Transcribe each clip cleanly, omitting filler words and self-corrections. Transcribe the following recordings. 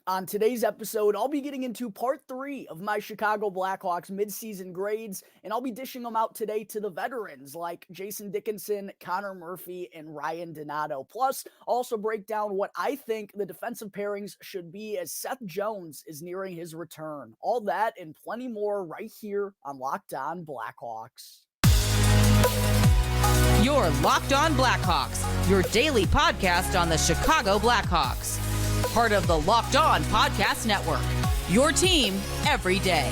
On today's episode, I'll be getting into part 3 of my Chicago Blackhawks midseason grades, and I'll be dishing them out today to the veterans like Jason Dickinson, Connor Murphy, and Ryan Donato. Plus, I'll also break down what I think the defensive pairings should be as Seth Jones is nearing his return. All that and plenty more right here on Locked On Blackhawks. You're Locked On Blackhawks, your daily podcast on the Chicago Blackhawks. Part of the Locked On Podcast Network, your team every day.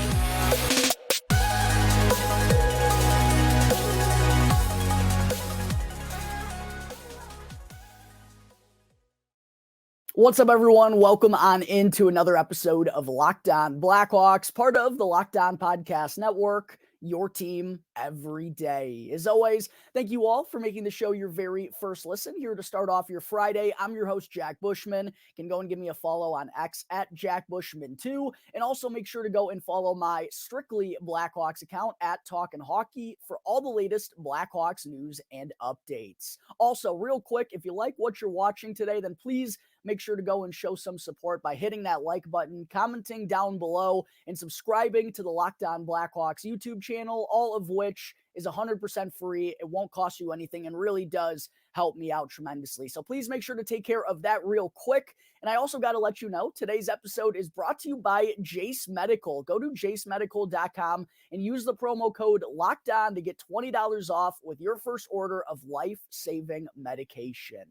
What's up, everyone? Welcome on into another episode of Locked On Blackhawks, part of the Locked On Podcast Network, your team every day. As always, thank you all for making the show your very first listen. Here to start off your Friday, I'm your host, Jack Bushman. You can go and give me a follow on X at JackBushman2, and also make sure to go and follow my Strictly Blackhawks account at Talkin' Hockey for all the latest Blackhawks news and updates. Also, real quick, if you like what you're watching today, then please make sure to go and show some support by hitting that like button, commenting down below, and subscribing to the Locked On Blackhawks YouTube channel, all of which is 100% free. It won't cost you anything and really does help me out tremendously. So please make sure to take care of that real quick. And I also got to let you know, today's episode is brought to you by Jace Medical. Go to jacemedical.com and use the promo code LOCKEDON to get $20 off with your first order of life-saving medication.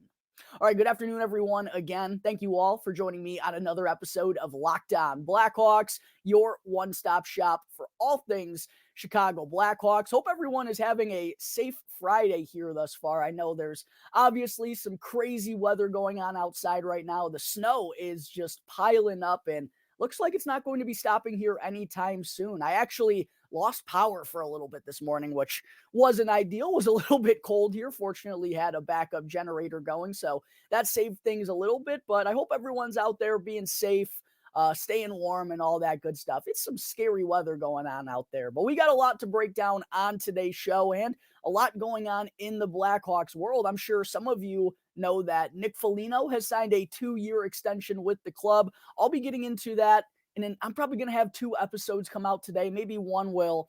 All right, good afternoon, everyone. Again, thank you all for joining me on another episode of Locked On Blackhawks, your one-stop shop for all things Chicago Blackhawks. Hope everyone is having a safe Friday here thus far. I know there's obviously some crazy weather going on outside right now. The snow is just piling up and looks like it's not going to be stopping here anytime soon. I actually lost power for a little bit this morning, which wasn't ideal. It was a little bit cold here. Fortunately, had a backup generator going, so that saved things a little bit. But I hope everyone's out there being safe, staying warm, and all that good stuff. It's some scary weather going on out there. But we got a lot to break down on today's show and a lot going on in the Blackhawks world. I'm sure some of you know that Nick Foligno has signed a 2-year extension with the club. I'll be getting into that. And then I'm probably going to have 2 episodes come out today. Maybe one will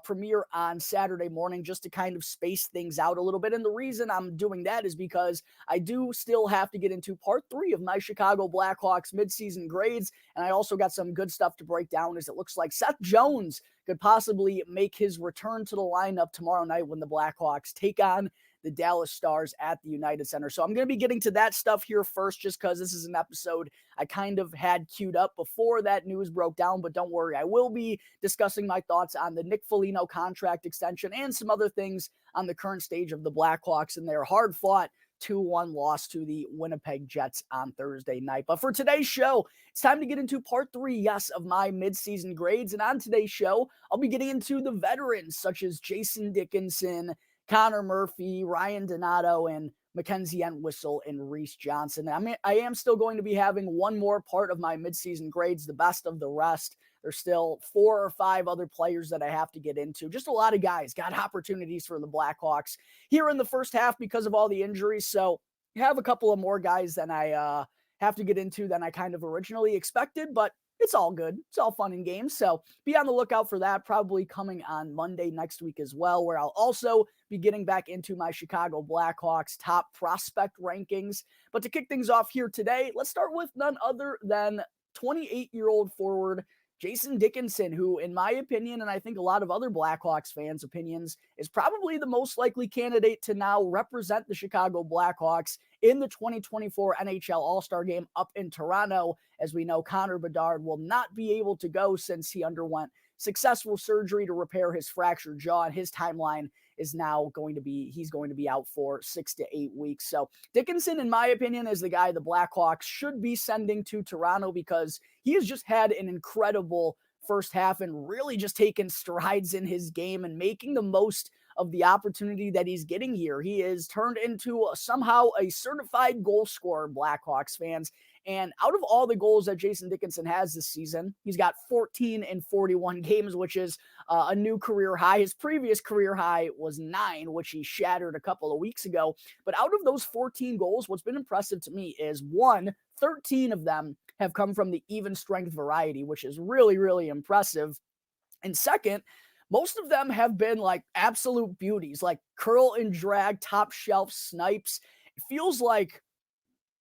premiere on Saturday morning just to kind of space things out a little bit. And the reason I'm doing that is because I do still have to get into part 3 of my Chicago Blackhawks midseason grades. And I also got some good stuff to break down as it looks like Seth Jones could possibly make his return to the lineup tomorrow night when the Blackhawks take on the Dallas Stars at the United Center. So I'm going to be getting to that stuff here first, just because this is an episode I kind of had queued up before that news broke down, but don't worry, I will be discussing my thoughts on the Nick Foligno contract extension and some other things on the current stage of the Blackhawks and their hard-fought 2-1 loss to the Winnipeg Jets on Thursday night. But for today's show, it's time to get into part 3, yes, of my midseason grades. And on today's show, I'll be getting into the veterans such as Jason Dickinson, Connor Murphy, Ryan Donato, and Mackenzie Entwistle and Reese Johnson. I am still going to be having one more part of my midseason grades, the best of the rest. There's still 4 or 5 other players that I have to get into. Just a lot of guys got opportunities for the Blackhawks here in the first half because of all the injuries. So you have a couple of more guys than I have to get into than I kind of originally expected, but it's all good. It's all fun and games. So be on the lookout for that, probably coming on Monday next week as well, where I'll also be getting back into my Chicago Blackhawks top prospect rankings. But to kick things off here today, let's start with none other than 28-year-old forward Jason Dickinson, who, in my opinion, and I think a lot of other Blackhawks fans' opinions, is probably the most likely candidate to now represent the Chicago Blackhawks in the 2024 NHL All-Star Game up in Toronto. As we know, Connor Bedard will not be able to go since he underwent successful surgery to repair his fractured jaw, and his timeline is now he's going to be out for 6 to 8 weeks. So Dickinson, in my opinion, is the guy the Blackhawks should be sending to Toronto because he has just had an incredible first half and really just taken strides in his game and making the most of the opportunity that he's getting here. He is turned into somehow a certified goal scorer, Blackhawks fans. And out of all the goals that Jason Dickinson has this season, he's got 14 in 41 games, which is a new career high. His previous career high was 9, which he shattered a couple of weeks ago. But out of those 14 goals, what's been impressive to me is 13 of them have come from the even strength variety, which is really, really impressive. And second, most of them have been like absolute beauties, like curl and drag, top shelf snipes. It feels like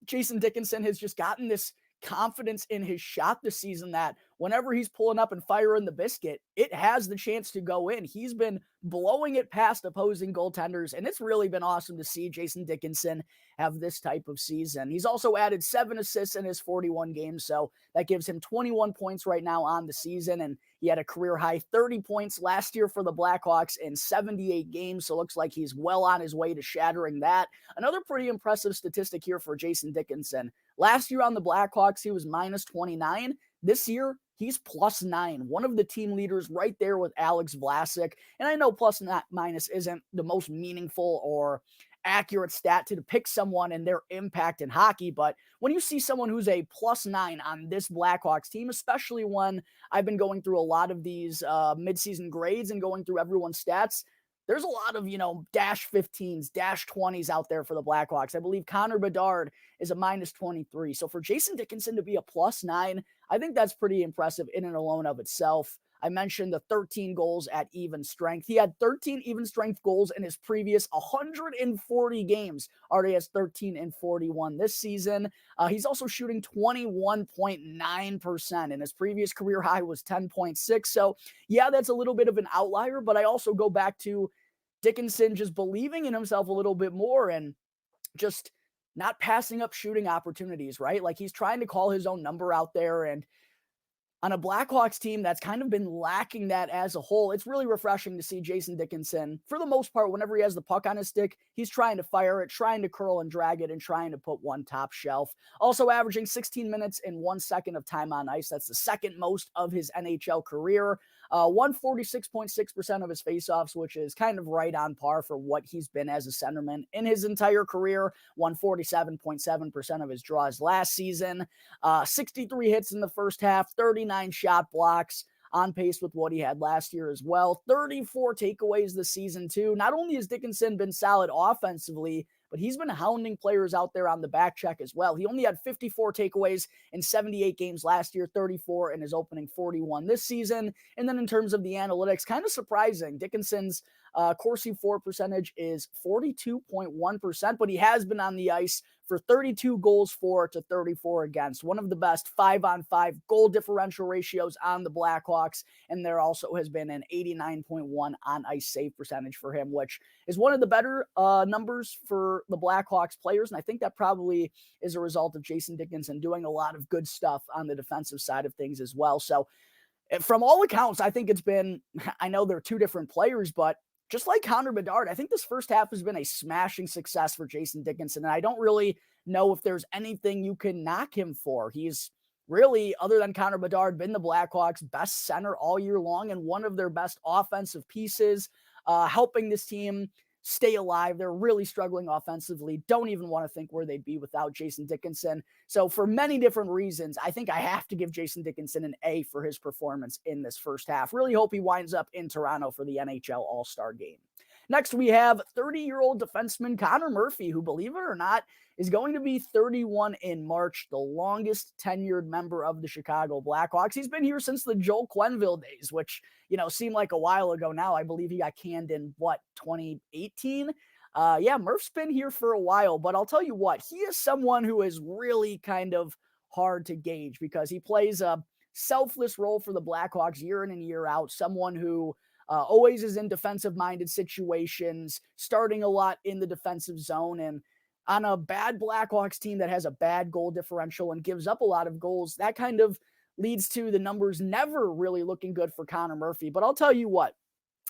Jason Dickinson has just gotten this confidence in his shot this season that whenever he's pulling up and firing the biscuit, it has the chance to go in. He's been blowing it past opposing goaltenders, and it's really been awesome to see Jason Dickinson have this type of season. He's also added 7 assists in his 41 games, so that gives him 21 points right now on the season, and he had a career high 30 points last year for the Blackhawks in 78 games, so it looks like he's well on his way to shattering that. Another pretty impressive statistic here for Jason Dickinson. Last year on the Blackhawks, he was minus 29. This year, he's plus 9, one of the team leaders right there with Alex Vlasic. And I know plus minus isn't the most meaningful or accurate stat to depict someone and their impact in hockey, but when you see someone who's a plus 9 on this Blackhawks team, especially when I've been going through a lot of these midseason grades and going through everyone's stats, there's a lot of, dash 15s, dash 20s out there for the Blackhawks. I believe Connor Bedard is a minus 23. So for Jason Dickinson to be a plus 9, I think that's pretty impressive in and alone of itself. I mentioned the 13 goals at even strength. He had 13 even strength goals in his previous 140 games. Already has 13 and 41 this season. He's also shooting 21.9%, and his previous career high was 10.6. So yeah, that's a little bit of an outlier, but I also go back to Dickinson just believing in himself a little bit more and just not passing up shooting opportunities, right? Like he's trying to call his own number out there, and on a Blackhawks team that's kind of been lacking that as a whole, it's really refreshing to see Jason Dickinson, for the most part, whenever he has the puck on his stick, he's trying to fire it, trying to curl and drag it, and trying to put one top shelf. Also averaging 16 minutes and 1 second of time on ice. That's the second most of his NHL career. 146.6% of his faceoffs, which is kind of right on par for what he's been as a centerman in his entire career. 147.7% of his draws last season. 63 hits in the first half, 39 shot blocks, on pace with what he had last year as well. 34 takeaways this season too. Not only has Dickinson been solid offensively, but he's been hounding players out there on the back check as well. He only had 54 takeaways in 78 games last year, 34 in his opening 41 this season. And then in terms of the analytics, kind of surprising. Dickinson's Corsi for percentage is 42.1%, but he has been on the ice for 32 goals for to 34 against. One of the best 5-on-5 goal differential ratios on the Blackhawks, and there also has been an 89.1 on ice save percentage for him, which is one of the better numbers for the Blackhawks players, and I think that probably is a result of Jason Dickinson doing a lot of good stuff on the defensive side of things as well. So from all accounts, I think it's been, I know they're two different players, but just like Connor Bedard, I think this first half has been a smashing success for Jason Dickinson, and I don't really know if there's anything you can knock him for. He's really, other than Connor Bedard, been the Blackhawks' best center all year long and one of their best offensive pieces, helping this team stay alive. They're really struggling offensively. Don't even want to think where they'd be without Jason Dickinson. So for many different reasons, I think I have to give Jason Dickinson an A for his performance in this first half. Really hope he winds up in Toronto for the NHL All-Star game. Next, we have 30-year-old defenseman Connor Murphy, who, believe it or not, is going to be 31 in March, the longest tenured member of the Chicago Blackhawks. He's been here since the Joel Quenneville days, which, seemed like a while ago now. I believe he got canned in, 2018? Yeah, Murph's been here for a while, but I'll tell you what, he is someone who is really kind of hard to gauge because he plays a selfless role for the Blackhawks year in and year out, someone who always is in defensive-minded situations, starting a lot in the defensive zone, and on a bad Blackhawks team that has a bad goal differential and gives up a lot of goals, that kind of leads to the numbers never really looking good for Connor Murphy. But I'll tell you what,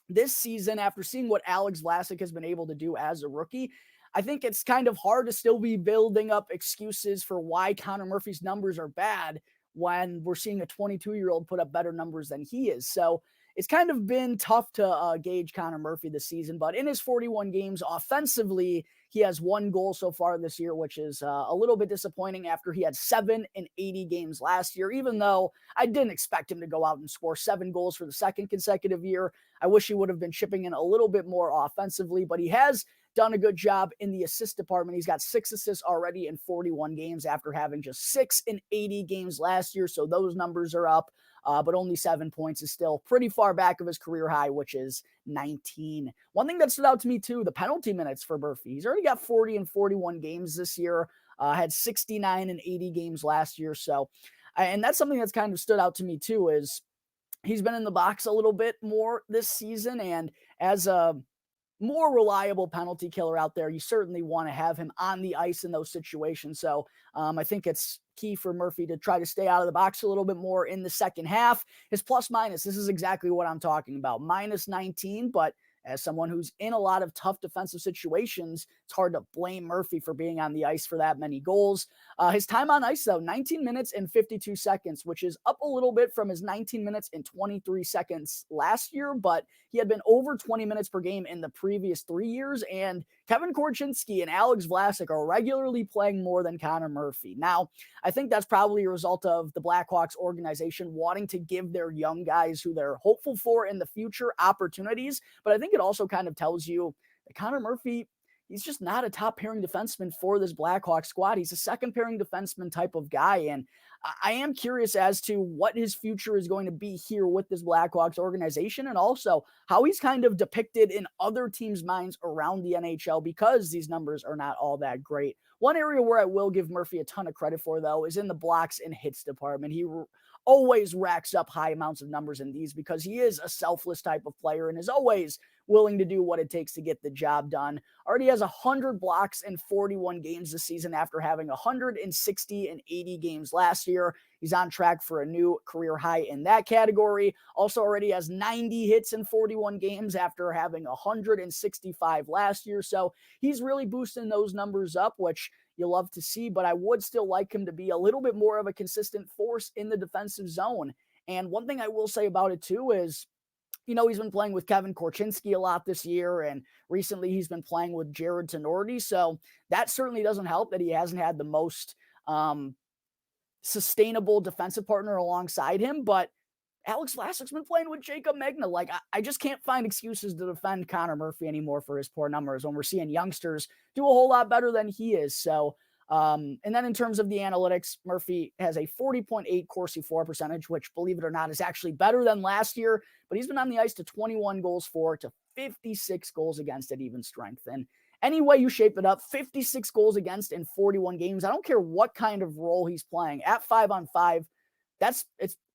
this season, after seeing what Alex Vlasic has been able to do as a rookie, I think it's kind of hard to still be building up excuses for why Connor Murphy's numbers are bad when we're seeing a 22-year-old put up better numbers than he is. So it's kind of been tough to gauge Connor Murphy this season, but in his 41 games offensively, he has 1 goal so far this year, which is a little bit disappointing after he had 7 in 80 games last year, even though I didn't expect him to go out and score 7 goals for the second consecutive year. I wish he would have been chipping in a little bit more offensively, but he has done a good job in the assist department. He's got 6 assists already in 41 games after having just 6 in 80 games last year. So those numbers are up, but only 7 points is still pretty far back of his career high, which is 19. One thing that stood out to me too, the penalty minutes for Murphy. He's already got 40 in 41 games this year, had 69 in 80 games last year. So, and that's something that's kind of stood out to me too, is he's been in the box a little bit more this season, and as a more reliable penalty killer out there, you certainly want to have him on the ice in those situations. So I think it's key for Murphy to try to stay out of the box a little bit more in the second half. His plus minus, this is exactly what I'm talking about. Minus 19, but as someone who's in a lot of tough defensive situations, it's hard to blame Murphy for being on the ice for that many goals. His time on ice, though, 19 minutes and 52 seconds, which is up a little bit from his 19 minutes and 23 seconds last year, but he had been over 20 minutes per game in the previous 3 years, and Kevin Korchinski and Alex Vlasic are regularly playing more than Connor Murphy. Now, I think that's probably a result of the Blackhawks organization wanting to give their young guys who they're hopeful for in the future opportunities, but I think it also kind of tells you that Connor Murphy, he's just not a top pairing defenseman for this Blackhawks squad. He's a second pairing defenseman type of guy. And I am curious as to what his future is going to be here with this Blackhawks organization, and also how he's kind of depicted in other teams' minds around the NHL, because these numbers are not all that great. One area where I will give Murphy a ton of credit for, though, is in the blocks and hits department. He always racks up high amounts of numbers in these because he is a selfless type of player and is always willing to do what it takes to get the job done. Already has 100 blocks in 41 games this season after having 160 in 80 games last year. He's on track for a new career high in that category. Also already has 90 hits in 41 games after having 165 last year. So he's really boosting those numbers up, which you love to see, but I would still like him to be a little bit more of a consistent force in the defensive zone. And one thing I will say about it too is, you know, he's been playing with Kevin Korchinski a lot this year, and recently he's been playing with Jared Tenorti. So that certainly doesn't help that he hasn't had the most sustainable defensive partner alongside him. But Alex Vlasic's been playing with Jacob Megna. Like, I just can't find excuses to defend Connor Murphy anymore for his poor numbers when we're seeing youngsters do a whole lot better than he is. So, and then in terms of the analytics, Murphy has a 40.8 Corsi for percentage, which, believe it or not, is actually better than last year, but he's been on the ice to 21 goals for to 56 goals against at even strength. And any way you shape it up, 56 goals against in 41 games. I don't care what kind of role he's playing at 5-on-5.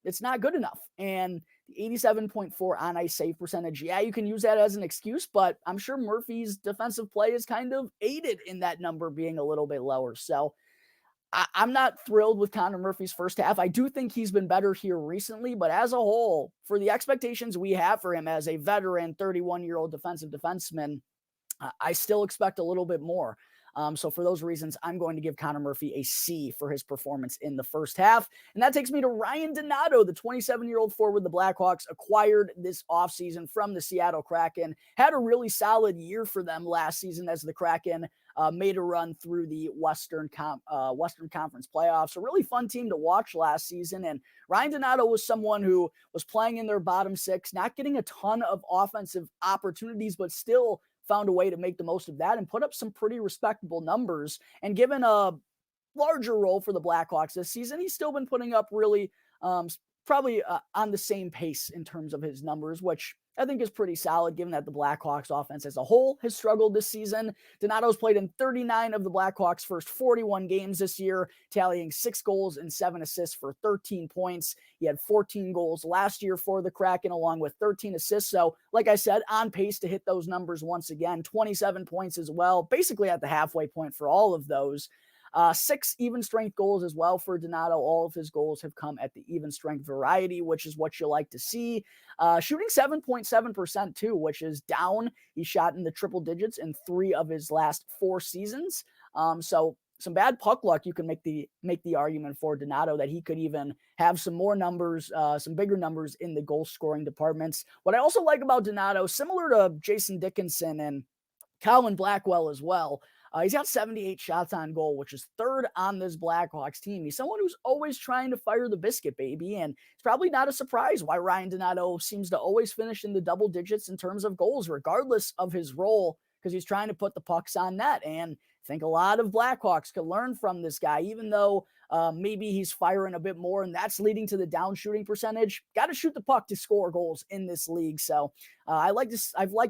It's not good enough. And the 87.4 on ice save percentage, yeah, you can use that as an excuse, but I'm sure Murphy's defensive play is kind of aided in that number being a little bit lower. So I'm not thrilled with Connor Murphy's first half. I do think he's been better here recently, but as a whole, for the expectations we have for him as a veteran 31-year-old defensive defenseman, I still expect a little bit more. So for those reasons, I'm going to give Connor Murphy a C for his performance in the first half. And that takes me to Ryan Donato, the 27-year-old forward the Blackhawks acquired this offseason from the Seattle Kraken. Had a really solid year for them last season as the Kraken made a run through the Western Conference playoffs. A really fun team to watch last season. And Ryan Donato was someone who was playing in their bottom six, not getting a ton of offensive opportunities, but still found a way to make the most of that and put up some pretty respectable numbers. And given a larger role for the Blackhawks this season, he's still been putting up really probably on the same pace in terms of his numbers, which I think is pretty solid given that the Blackhawks offense as a whole has struggled this season. Donato's played in 39 of the Blackhawks' first 41 games this year, tallying 6 goals and 7 assists for 13 points. He had 14 goals last year for the Kraken, along with 13 assists. So, like I said, on pace to hit those numbers once again. 27 points as well, basically at the halfway point for all of those. 6 even strength goals as well for Donato. All of his goals have come at the even strength variety, which is what you like to see. Shooting 7.7% too, which is down. He shot in the triple digits in 3 of his last 4 seasons. So some bad puck luck. You can make the argument for Donato that he could even have some more numbers, some bigger numbers in the goal scoring departments. What I also like about Donato, similar to Jason Dickinson and Colin Blackwell as well, he's got 78 shots on goal, which is 3rd on this Blackhawks team. He's someone who's always trying to fire the biscuit, baby, and it's probably not a surprise why Ryan Donato seems to always finish in the double digits in terms of goals, regardless of his role because he's trying to put the pucks on net. And I think a lot of Blackhawks could learn from this guy, even though maybe he's firing a bit more, and that's leading to the down shooting percentage. Got to shoot the puck to score goals in this league. So I'd like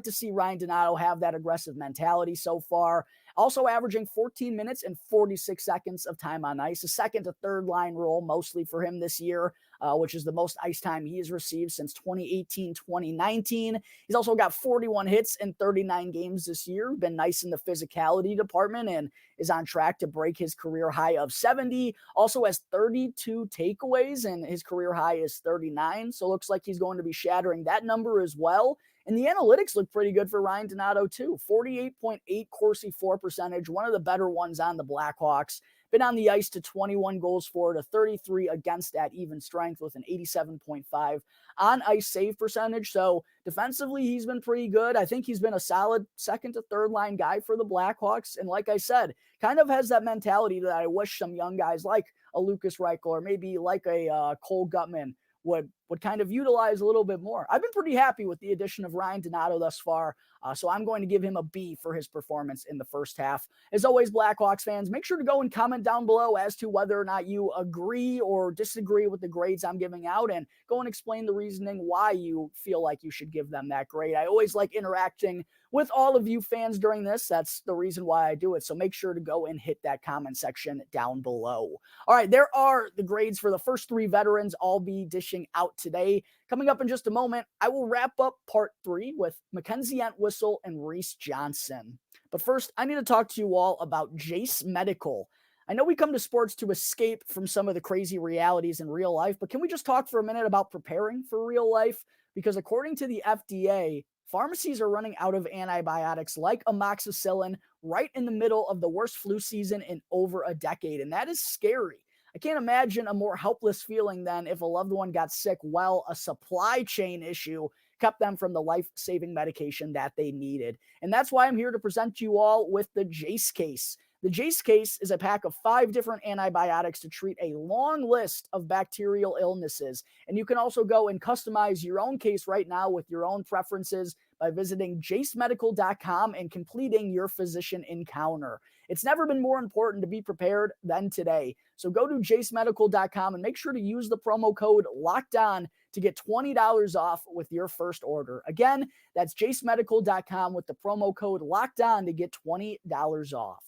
to see Ryan Donato have that aggressive mentality so far. Also averaging 14 minutes and 46 seconds of time on ice, a second to third line role mostly for him this year, which is the most ice time he has received since 2018-2019. He's also got 41 hits in 39 games this year, been nice in the physicality department, and is on track to break his career high of 70. Also has 32 takeaways, and his career high is 39. So looks like he's going to be shattering that number as well. And the analytics look pretty good for Ryan Donato too. 48.8 Corsi for percentage, one of the better ones on the Blackhawks. Been on the ice to 21 goals for, to 33 against at even strength with an 87.5 on ice save percentage. So defensively, he's been pretty good. I think he's been a solid second to third line guy for the Blackhawks. And like I said, kind of has that mentality that I wish some young guys like a Lucas Reichel or maybe like a Cole Gutman would kind of utilize a little bit more. I've been pretty happy with the addition of Ryan Donato thus far, so I'm going to give him a B for his performance in the first half. As always, Blackhawks fans, make sure to go and comment down below as to whether or not you agree or disagree with the grades I'm giving out, and go and explain the reasoning why you feel like you should give them that grade. I always like interacting with all of you fans during this. That's the reason why I do it, so make sure to go and hit that comment section down below. All right, there are the grades for the first three veterans. I'll be dishing out today. Coming up in just a moment, I will wrap up part 3 with Mackenzie Entwistle and Reese Johnson. But first, I need to talk to you all about Jace Medical. I know we come to sports to escape from some of the crazy realities in real life, but can we just talk for a minute about preparing for real life? Because according to the FDA, pharmacies are running out of antibiotics like amoxicillin right in the middle of the worst flu season in over a decade, and that is scary. I can't imagine a more helpless feeling than if a loved one got sick while a supply chain issue kept them from the life-saving medication that they needed. And that's why I'm here to present you all with the Jace case. The Jace case is a pack of 5 different antibiotics to treat a long list of bacterial illnesses. And you can also go and customize your own case right now with your own preferences by visiting jacemedical.com and completing your physician encounter. It's never been more important to be prepared than today. So go to jacemedical.com and make sure to use the promo code LOCKEDON to get $20 off with your first order. Again, that's jacemedical.com with the promo code LOCKEDON to get $20 off.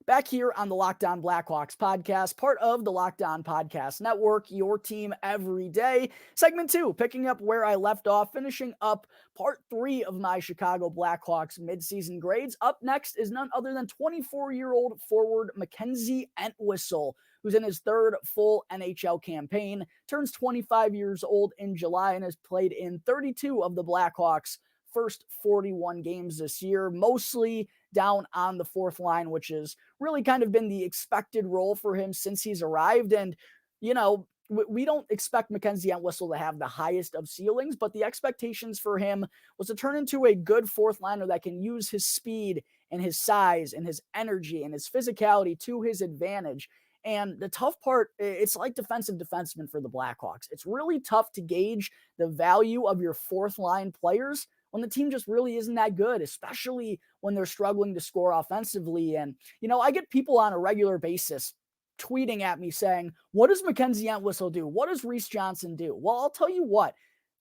Back here on the Locked On Blackhawks podcast, part of the Locked On Podcast Network, your team every day. Segment 2, picking up where I left off, finishing up part 3 of my Chicago Blackhawks midseason grades. Up next is none other than 24-year-old forward Mackenzie Entwistle, who's in his third full NHL campaign, turns 25 years old in July, and has played in 32 of the Blackhawks' first 41 games this year, mostly down on the fourth line, which has really kind of been the expected role for him since he's arrived. And, you know, we don't expect Mackenzie Entwistle to have the highest of ceilings, but the expectations for him was to turn into a good fourth liner that can use his speed and his size and his energy and his physicality to his advantage. And the tough part, it's like defensive defensemen for the Blackhawks. It's really tough to gauge the value of your fourth line players when the team just really isn't that good, especially when they're struggling to score offensively. And, you know, I get people on a regular basis tweeting at me saying, what does Mackenzie Entwistle do? What does Reese Johnson do? Well, I'll tell you what,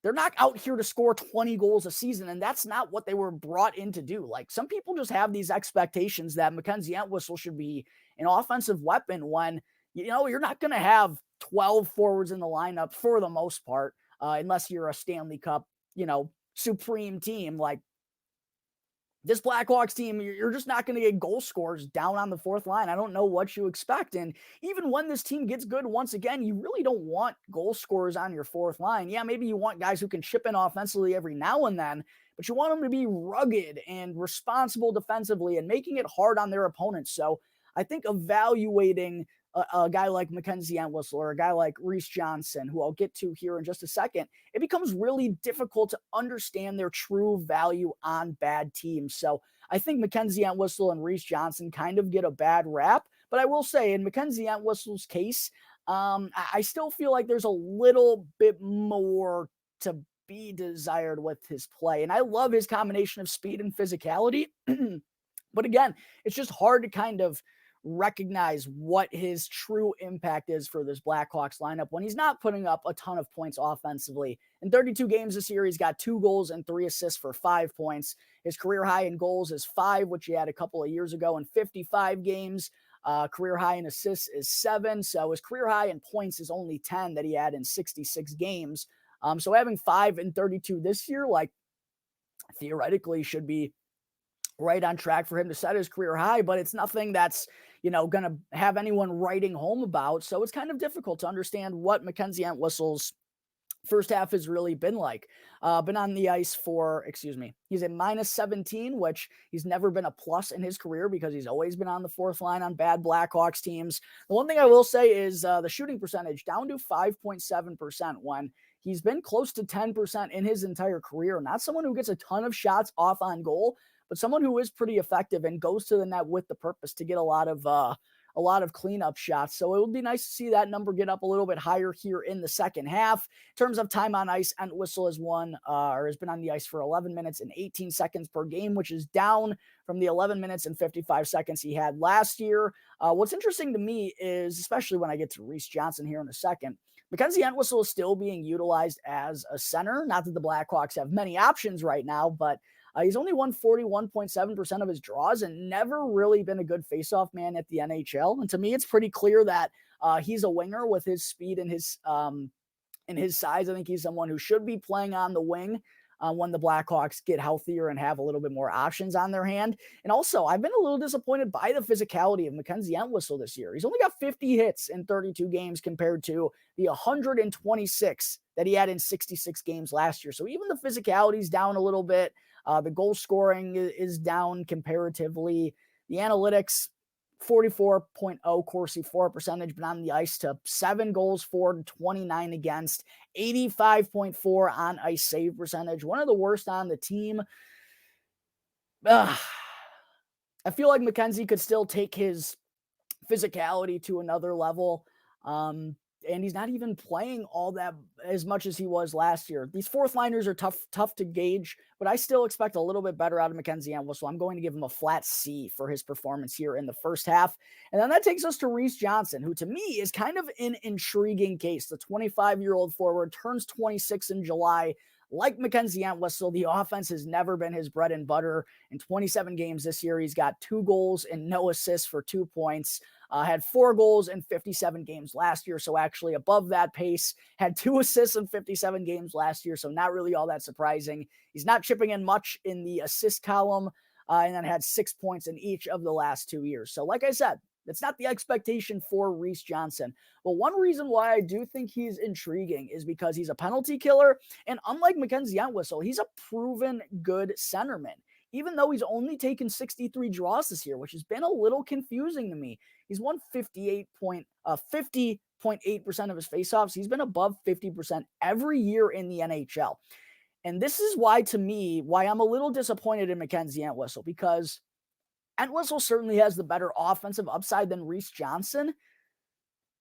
they're not out here to score 20 goals a season, and that's not what they were brought in to do. Like, some people just have these expectations that Mackenzie Entwistle should be an offensive weapon when, you know, you're not going to have 12 forwards in the lineup for the most part, unless you're a Stanley Cup, you know, supreme team. Like this Blackhawks team, you're just not going to get goal scorers down on the fourth line. I don't know what you expect. And even when this team gets good, once again, you really don't want goal scorers on your fourth line. Yeah, maybe you want guys who can chip in offensively every now and then, but you want them to be rugged and responsible defensively and making it hard on their opponents. So I think evaluating a guy like Mackenzie Entwistle or a guy like Reese Johnson, who I'll get to here in just a second, it becomes really difficult to understand their true value on bad teams. So I think Mackenzie Entwistle and Reese Johnson kind of get a bad rap. But I will say, in Mackenzie Entwistle's case, I still feel like there's a little bit more to be desired with his play. And I love his combination of speed and physicality. But again, it's just hard to kind of recognize what his true impact is for this Blackhawks lineup when he's not putting up a ton of points offensively. In 32 games this year, he's got 2 goals and 3 assists for 5 points. His career high in goals is 5, which he had a couple of years ago in 55 games. Career high in assists is 7. So his career high in points is only 10 that he had in 66 games. So having 5 and 32 this year, like, theoretically should be right on track for him to set his career high, but it's nothing that's, going to have anyone writing home about. So it's kind of difficult to understand what Mackenzie Entwistle's first half has really been like. Been on the ice for, he's a -17, which he's never been a plus in his career because he's always been on the fourth line on bad Blackhawks teams. The one thing I will say is the shooting percentage down to 5.7% when he's been close to 10% in his entire career. Not someone who gets a ton of shots off on goal, but someone who is pretty effective and goes to the net with the purpose to get a lot of cleanup shots. So it would be nice to see that number get up a little bit higher here in the second half. In terms of time on ice, Entwistle has been on the ice for 11 minutes and 18 seconds per game, which is down from the 11 minutes and 55 seconds he had last year. What's interesting to me is, especially when I get to Reese Johnson here in a second, Mackenzie Entwistle is still being utilized as a center. Not that the Blackhawks have many options right now, but he's only won 41.7% of his draws and never really been a good faceoff man at the NHL. And to me, it's pretty clear that he's a winger with his speed and his size. I think he's someone who should be playing on the wing when the Blackhawks get healthier and have a little bit more options on their hand. And also, I've been a little disappointed by the physicality of Mackenzie Entwistle this year. He's only got 50 hits in 32 games compared to the 126 that he had in 66 games last year. So even the physicality is down a little bit. The goal scoring is down comparatively. The analytics, 44.0 Corsi for percentage, been on the ice to 7 goals for, 29 against, 85.4 on ice save percentage, one of the worst on the team. I feel like Mackenzie could still take his physicality to another level. And he's not even playing all that as much as he was last year. These fourth liners are tough to gauge, but I still expect a little bit better out of Mackenzie Entwistle. So I'm going to give him a flat C for his performance here in the first half. And then that takes us to Reese Johnson, who to me is kind of an intriguing case. The 25-year-old forward turns 26 in July. Like Mackenzie Entwistle, the offense has never been his bread and butter. In 27 games this year, he's got 2 goals and no assists for 2 points. Had 4 goals in 57 games last year, so actually above that pace. Had 2 assists in 57 games last year, so not really all that surprising. He's not chipping in much in the assist column, and then had 6 points in each of the last 2 years. So like I said, that's not the expectation for Reese Johnson. But one reason why I do think he's intriguing is because he's a penalty killer, and unlike Mackenzie Entwistle, he's a proven good centerman. Even though he's only taken 63 draws this year, which has been a little confusing to me. He's won 50.8% of his faceoffs. He's been above 50% every year in the NHL. And this is why I'm a little disappointed in Mackenzie Entwistle, because Entwistle certainly has the better offensive upside than Reese Johnson.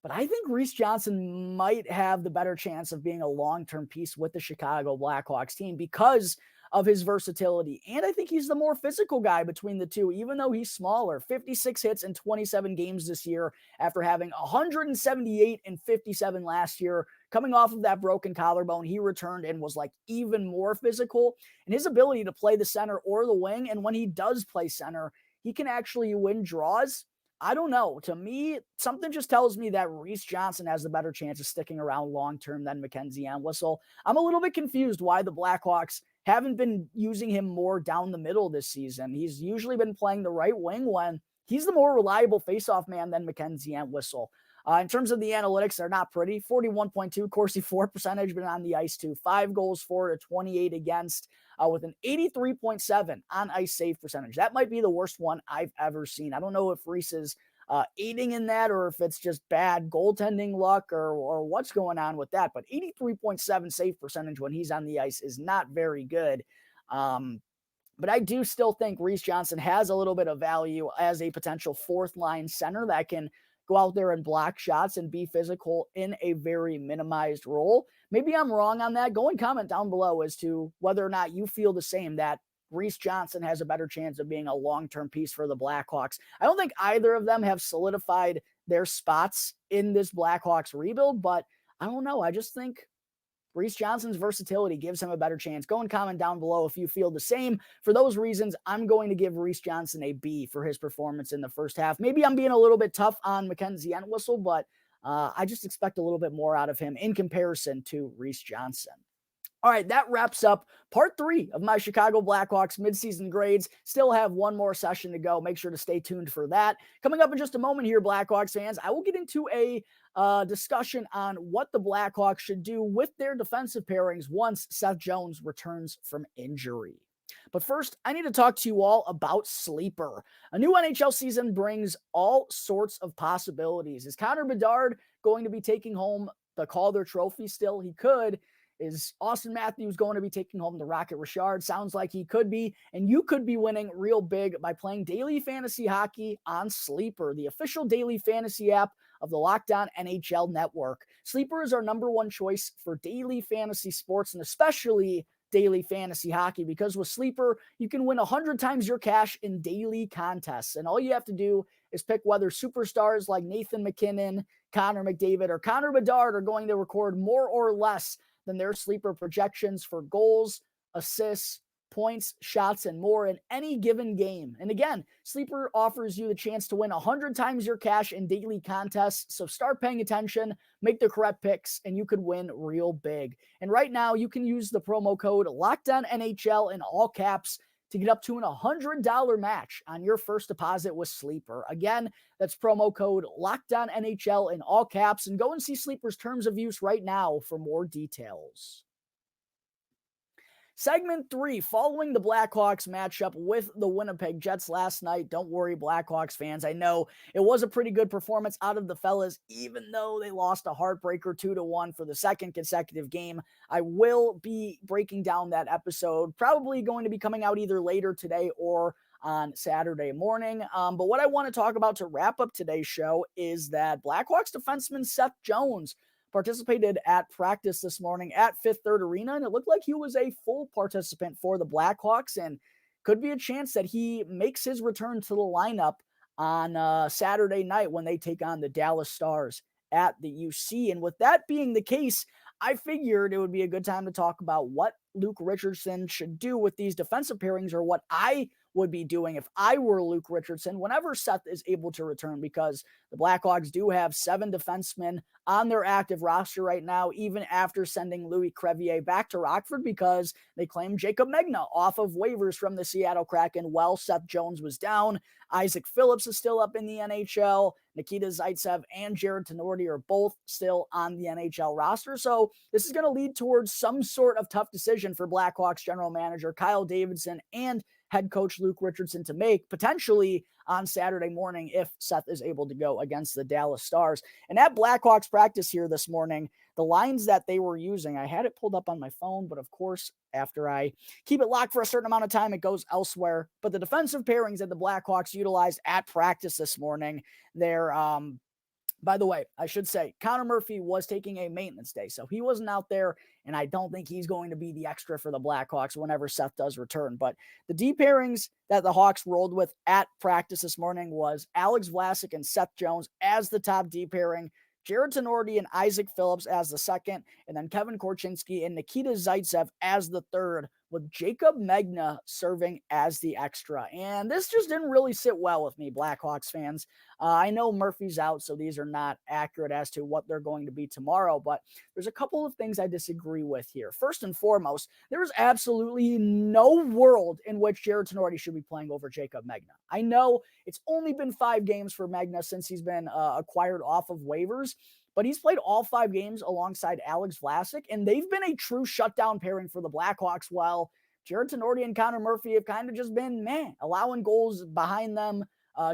But I think Reese Johnson might have the better chance of being a long-term piece with the Chicago Blackhawks team because of his versatility. And I think he's the more physical guy between the two, even though he's smaller. 56 hits in 27 games this year after having 178 in 57 last year. Coming off of that broken collarbone, he returned and was like even more physical. And his ability to play the center or the wing, and when he does play center, he can actually win draws. I don't know. To me, something just tells me that Reese Johnson has the better chance of sticking around long-term than Mackenzie Entwistle. I'm a little bit confused why the Blackhawks haven't been using him more down the middle this season. He's usually been playing the right wing when he's the more reliable faceoff man than Mackenzie Entwistle. In terms of the analytics, they're not pretty. 41.2 Corsi for percentage, been on the ice too. 5 goals for to 28 against, with an 83.7 on ice save percentage. That might be the worst one I've ever seen. I don't know if Reese is aiding in that or if it's just bad goaltending luck or what's going on with that. But 83.7 save percentage when he's on the ice is not very good. But I do still think Reese Johnson has a little bit of value as a potential fourth line center that can go out there and block shots and be physical in a very minimized role. Maybe I'm wrong on that. Go and comment down below as to whether or not you feel the same, that Reese Johnson has a better chance of being a long-term piece for the Blackhawks. I don't think either of them have solidified their spots in this Blackhawks rebuild, but I don't know. I just think Reese Johnson's versatility gives him a better chance. Go and comment down below if you feel the same. For those reasons, I'm going to give Reese Johnson a B for his performance in the first half. Maybe I'm being a little bit tough on Mackenzie Entwistle, but I just expect a little bit more out of him in comparison to Reese Johnson. All right, that wraps up part 3 of my Chicago Blackhawks midseason grades. Still have one more session to go. Make sure to stay tuned for that. Coming up in just a moment here, Blackhawks fans, I will get into a discussion on what the Blackhawks should do with their defensive pairings once Seth Jones returns from injury. But first, I need to talk to you all about Sleeper. A new NHL season brings all sorts of possibilities. Is Connor Bedard going to be taking home the Calder Trophy still? He could. Is Austin Matthews going to be taking home the Rocket Richard? Sounds like he could be. And you could be winning real big by playing daily fantasy hockey on Sleeper, the official daily fantasy app of the Locked On NHL Network. Sleeper is our #1 choice for daily fantasy sports, and especially daily fantasy hockey, because with Sleeper, you can win 100 times your cash in daily contests. And all you have to do is pick whether superstars like Nathan McKinnon, Connor McDavid, or Connor Bedard are going to record more or less than their Sleeper projections for goals, assists, points, shots, and more in any given game. And again, Sleeper offers you the chance to win 100 times your cash in daily contests. So start paying attention, make the correct picks, and you could win real big. And right now, you can use the promo code LOCKEDONNHL in all caps to get up to an $100 match on your first deposit with Sleeper. Again, that's promo code LOCKEDONNHL in all caps, and go and see Sleeper's terms of use right now for more details. Segment 3, following the Blackhawks matchup with the Winnipeg Jets last night. Don't worry, Blackhawks fans. I know it was a pretty good performance out of the fellas, even though they lost a heartbreaker 2-1 for the second consecutive game. I will be breaking down that episode, probably going to be coming out either later today or on Saturday morning. But what I want to talk about to wrap up today's show is that Blackhawks defenseman Seth Jones participated at practice this morning at Fifth Third Arena, and it looked like he was a full participant for the Blackhawks, and could be a chance that he makes his return to the lineup on Saturday night when they take on the Dallas Stars at the UC. And with that being the case, I figured it would be a good time to talk about what Luke Richardson should do with these defensive pairings, or what I would be doing if I were Luke Richardson whenever Seth is able to return, because the Blackhawks do have 7 defensemen on their active roster right now, even after sending Louis Crevier back to Rockford because they claimed Jacob Megna off of waivers from the Seattle Kraken while Seth Jones was down. Isaac Phillips is still up in the NHL. Nikita Zaitsev and Jared Tenorti are both still on the NHL roster. So this is going to lead towards some sort of tough decision for Blackhawks general manager Kyle Davidson and head coach Luke Richardson to make, potentially on Saturday morning if Seth is able to go against the Dallas Stars. And at Blackhawks practice here this morning, the lines that they were using, I had it pulled up on my phone, but of course, after I keep it locked for a certain amount of time, it goes elsewhere. But the defensive pairings that the Blackhawks utilized at practice this morning, they're by the way, I should say, Connor Murphy was taking a maintenance day, so he wasn't out there, and I don't think he's going to be the extra for the Blackhawks whenever Seth does return. But the D pairings that the Hawks rolled with at practice this morning was Alex Vlasic and Seth Jones as the top D pairing, Jared Tenorti and Isaac Phillips as the second, and then Kevin Korchinski and Nikita Zaitsev as the third, with Jacob Megna serving as the extra. And this just didn't really sit well with me, Blackhawks fans. I know Murphy's out, so these are not accurate as to what they're going to be tomorrow, but there's a couple of things I disagree with here. First and foremost, there is absolutely no world in which Jared Tenorti should be playing over Jacob Megna. I know it's only been 5 games for Megna since he's been acquired off of waivers, but he's played all 5 games alongside Alex Vlasic, and they've been a true shutdown pairing for the Blackhawks, while Jared Tenorti and Connor Murphy have kind of just been allowing goals behind them.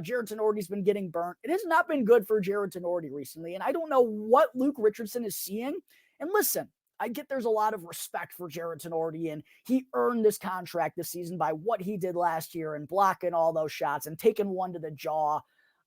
Jared Tenorti's been getting burnt. It has not been good for Jared Tenorti recently, and I don't know what Luke Richardson is seeing. And listen, I get there's a lot of respect for Jared Tenorti, and he earned this contract this season by what he did last year and blocking all those shots and taking one to the jaw.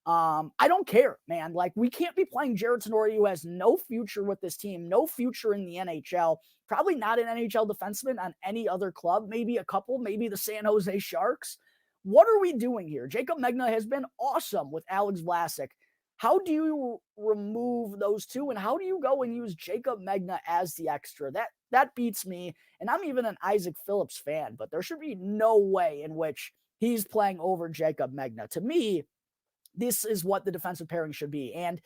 I don't care, man. Like, we can't be playing Jared Tenori, who has no future with this team, no future in the NHL, probably not an NHL defenseman on any other club, maybe a couple, maybe the San Jose Sharks. What are we doing here? Jacob Megna has been awesome with Alex Vlasic. How do you remove those two, and how do you go and use Jacob Megna as the extra? That beats me, and I'm even an Isaac Phillips fan, but there should be no way in which he's playing over Jacob Megna. To me, this is what the defensive pairing should be. And,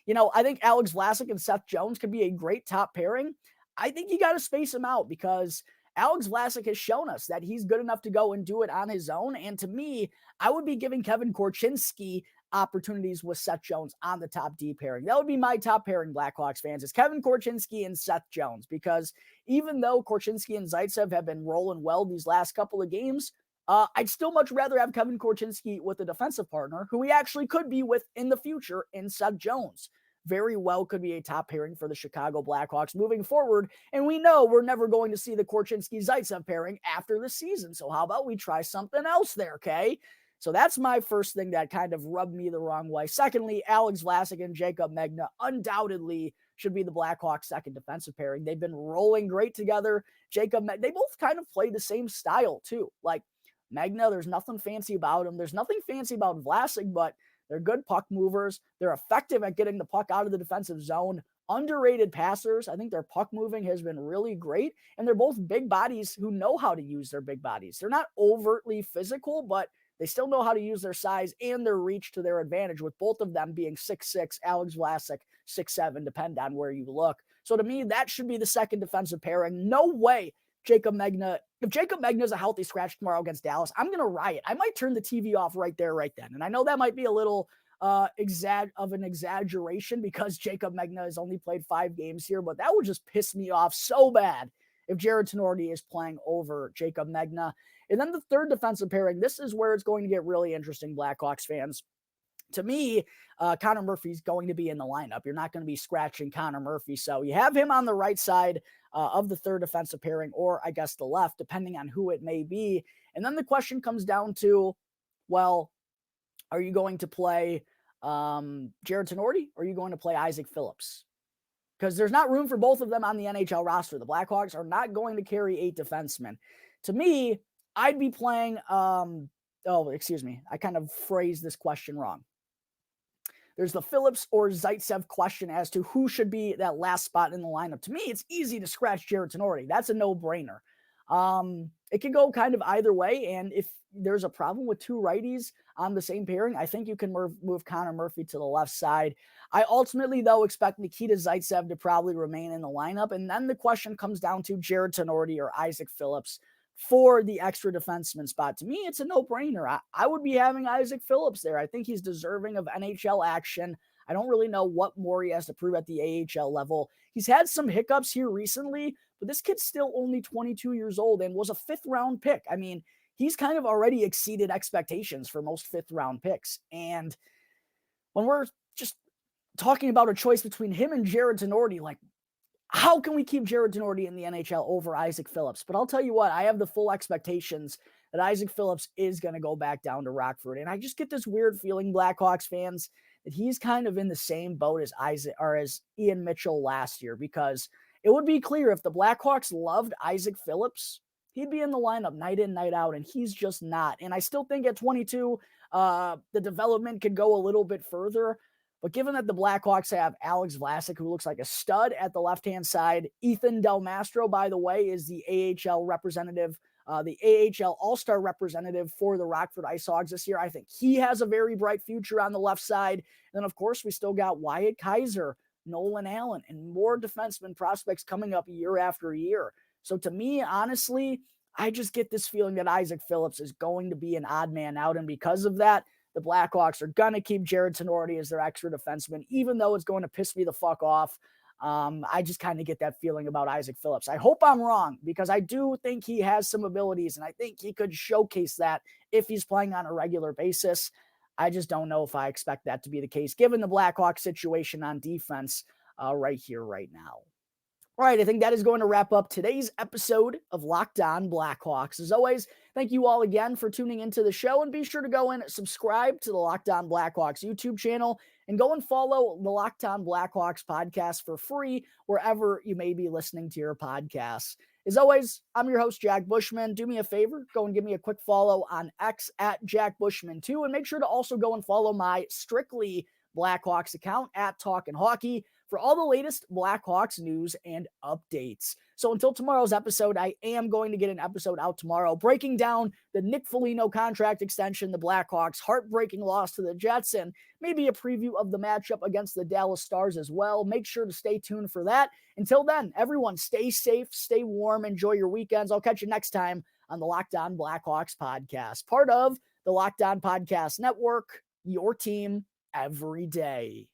I think Alex Vlasic and Seth Jones could be a great top pairing. I think you got to space them out because Alex Vlasic has shown us that he's good enough to go and do it on his own. And to me, I would be giving Kevin Korchinski opportunities with Seth Jones on the top D pairing. That would be my top pairing, Blackhawks fans, is Kevin Korchinski and Seth Jones, because even though Korchinski and Zaitsev have been rolling well these last couple of games, I'd still much rather have Kevin Korchinski with a defensive partner who he actually could be with in the future in Seth Jones. Very well could be a top pairing for the Chicago Blackhawks moving forward. And we know we're never going to see the Korchinski-Zaitsev pairing after the season. So how about we try something else there, okay? So that's my first thing that kind of rubbed me the wrong way. Secondly, Alex Vlasic and Jacob Megna undoubtedly should be the Blackhawks' second defensive pairing. They've been rolling great together. Jacob Megna, they both kind of play the same style too. Like, Megna, there's nothing fancy about him. There's nothing fancy about Vlasic, but they're good puck movers. They're effective at getting the puck out of the defensive zone. Underrated passers. I think their puck moving has been really great. And they're both big bodies who know how to use their big bodies. They're not overtly physical, but they still know how to use their size and their reach to their advantage, with both of them being 6'6", Alex Vlasic 6'7", depend on where you look. So to me, that should be the second defensive pairing. No way Jacob Megna. If Jacob Megna is a healthy scratch tomorrow against Dallas, I'm going to riot. I might turn the TV off right there, right then. And I know that might be a little of an exaggeration because Jacob Megna has only played 5 games here, but that would just piss me off so bad if Jared Tenori is playing over Jacob Megna. And then the third defensive pairing, this is where it's going to get really interesting, Blackhawks fans. To me, Connor Murphy's going to be in the lineup. You're not going to be scratching Connor Murphy. So you have him on the right side of the third defensive pairing, or I guess the left, depending on who it may be. And then the question comes down to, well, are you going to play Jared Tenori, or are you going to play Isaac Phillips? Because there's not room for both of them on the NHL roster. The Blackhawks are not going to carry 8 defensemen. To me, I'd be playing, I kind of phrased this question wrong. There's the Phillips or Zaitsev question as to who should be that last spot in the lineup. To me, it's easy to scratch Jared Tenori. That's a no-brainer. It can go kind of either way, and if there's a problem with 2 righties on the same pairing, I think you can move Connor Murphy to the left side. I ultimately, though, expect Nikita Zaitsev to probably remain in the lineup, and then the question comes down to Jared Tenori or Isaac Phillips for the extra defenseman spot. To me, it's a no-brainer. I would be having Isaac Phillips there. I think he's deserving of NHL action. I don't really know what more he has to prove at the AHL level. He's had some hiccups here recently, but this kid's still only 22 years old and was a 5th-round pick. I mean, he's kind of already exceeded expectations for most 5th-round picks. And when we're just talking about a choice between him and Jared Tenori, like, how can we keep Jared Tenori in the NHL over Isaac Phillips? But I'll tell you what, I have the full expectations that Isaac Phillips is going to go back down to Rockford. And I just get this weird feeling, Blackhawks fans, that he's kind of in the same boat as Ian Mitchell last year, because it would be clear if the Blackhawks loved Isaac Phillips, he'd be in the lineup night in, night out, and he's just not. And I still think at 22, the development could go a little bit further. But given that the Blackhawks have Alex Vlasic, who looks like a stud at the left-hand side, Ethan Del Mastro, by the way, is the AHL representative, the AHL All-Star representative for the Rockford IceHogs this year. I think he has a very bright future on the left side. And then, of course, we still got Wyatt Kaiser, Nolan Allen, and more defenseman prospects coming up year after year. So to me, honestly, I just get this feeling that Isaac Phillips is going to be an odd man out. And because of that, the Blackhawks are going to keep Jared Tenori as their extra defenseman, even though it's going to piss me the fuck off. I just kind of get that feeling about Isaac Phillips. I hope I'm wrong, because I do think he has some abilities, and I think he could showcase that if he's playing on a regular basis. I just don't know if I expect that to be the case, given the Blackhawks situation on defense right here, right now. All right, I think that is going to wrap up today's episode of Locked On Blackhawks. As always, thank you all again for tuning into the show, and be sure to go and subscribe to the Locked On Blackhawks YouTube channel and go and follow the Locked On Blackhawks podcast for free wherever you may be listening to your podcasts. As always, I'm your host, Jack Bushman. Do me a favor, go and give me a quick follow on X at Jack Bushman2, and make sure to also go and follow my Strictly Blackhawks account at Talkin' Hockey for all the latest Blackhawks news and updates. So until tomorrow's episode, I am going to get an episode out tomorrow breaking down the Nick Foligno contract extension, the Blackhawks' heartbreaking loss to the Jets, and maybe a preview of the matchup against the Dallas Stars as well. Make sure to stay tuned for that. Until then, everyone stay safe, stay warm, enjoy your weekends. I'll catch you next time on the Locked On Blackhawks podcast, part of the Locked On Podcast Network, your team every day.